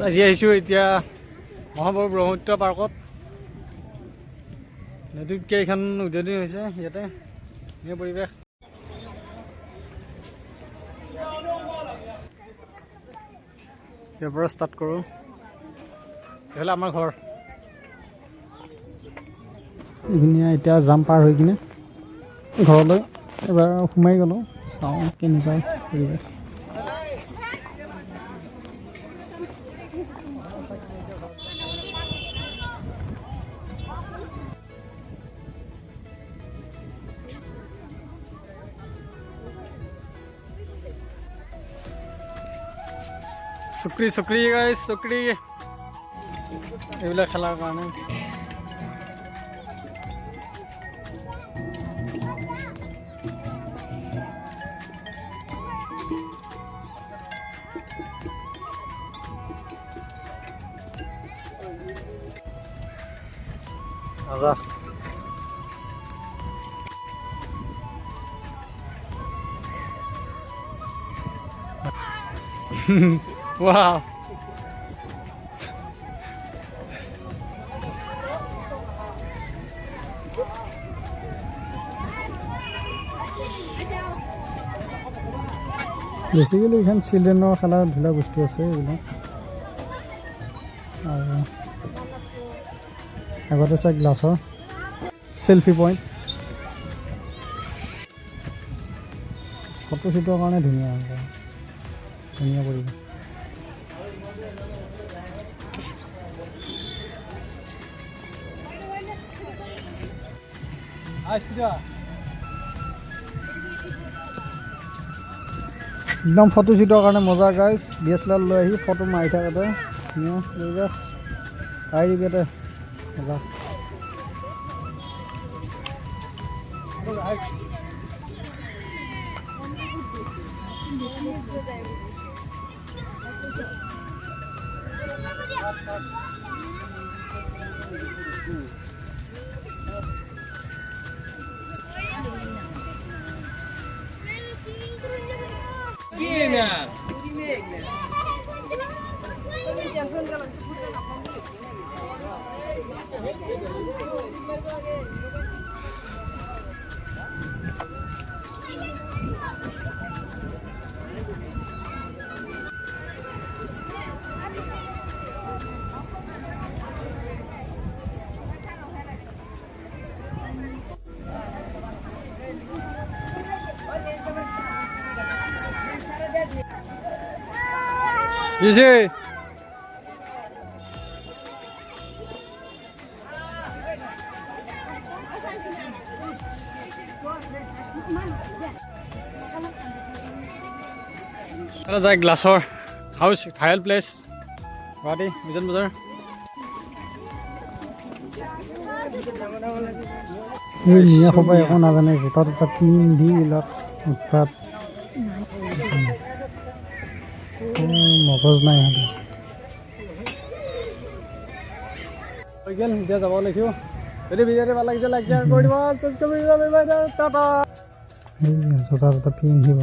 আজি আহিছোঁ এতিয়া মহাপুৰ ব্ৰহ্মপুত্ৰ পাৰ্কত। নদীত কেইখন উদ্বোধনী হৈছে ইয়াতে ধুনীয়া পৰিৱেশ। ইয়াৰ পৰা ষ্টাৰ্ট কৰোঁ। এইফালে আমাৰ ঘৰ। এইখিনিয়ে এতিয়া যাম পাৰ হৈ কিনে ঘৰলৈ। এবাৰ সোমাই গ'লোঁ, চাওঁ কেনেকুৱা পৰিৱেশ। চকৰি গাইছ, চকৰি এইবিলাক খেলাৰ কাৰণে। আজা wow. বেসিক্যালি এখানে চিলড্ৰেনেৰ খেলা ধুলা বস্তু আছে এইবিলাক। আৰু আগতে আছে গ্লাছৰ সেলফি পইণ্ট, ফটো শ্বুটৰ কাৰণে ধুনীয়া ধুনীয়া পৰিৱেশ। একদম ফটো শ্বুটৰ কাৰণে মজা গাইছ। DSLR লৈ আহি ফটো মাৰি থাকোঁতে ধুনীয়া পৰিৱেশ পাই দিবি ইয়াতে মজা। Easy. যায় গ্লাছৰ house, viral place Guwahati mission বজাৰ। মিয়া সবাই একো নাজানে, জোতা তোতা পিন্ধি এইবিলাক উৎপাত, মগজ নাই সিহঁতে। এতিয়া যাব লাগিছোঁ। যদি ভিডিঅ'টো ভাল লাগিছে লাইক শ্বেয়াৰ কৰি দিব, ছাবস্ক্ৰাইব কৰিব। জোতা তোতা পিন্ধিব।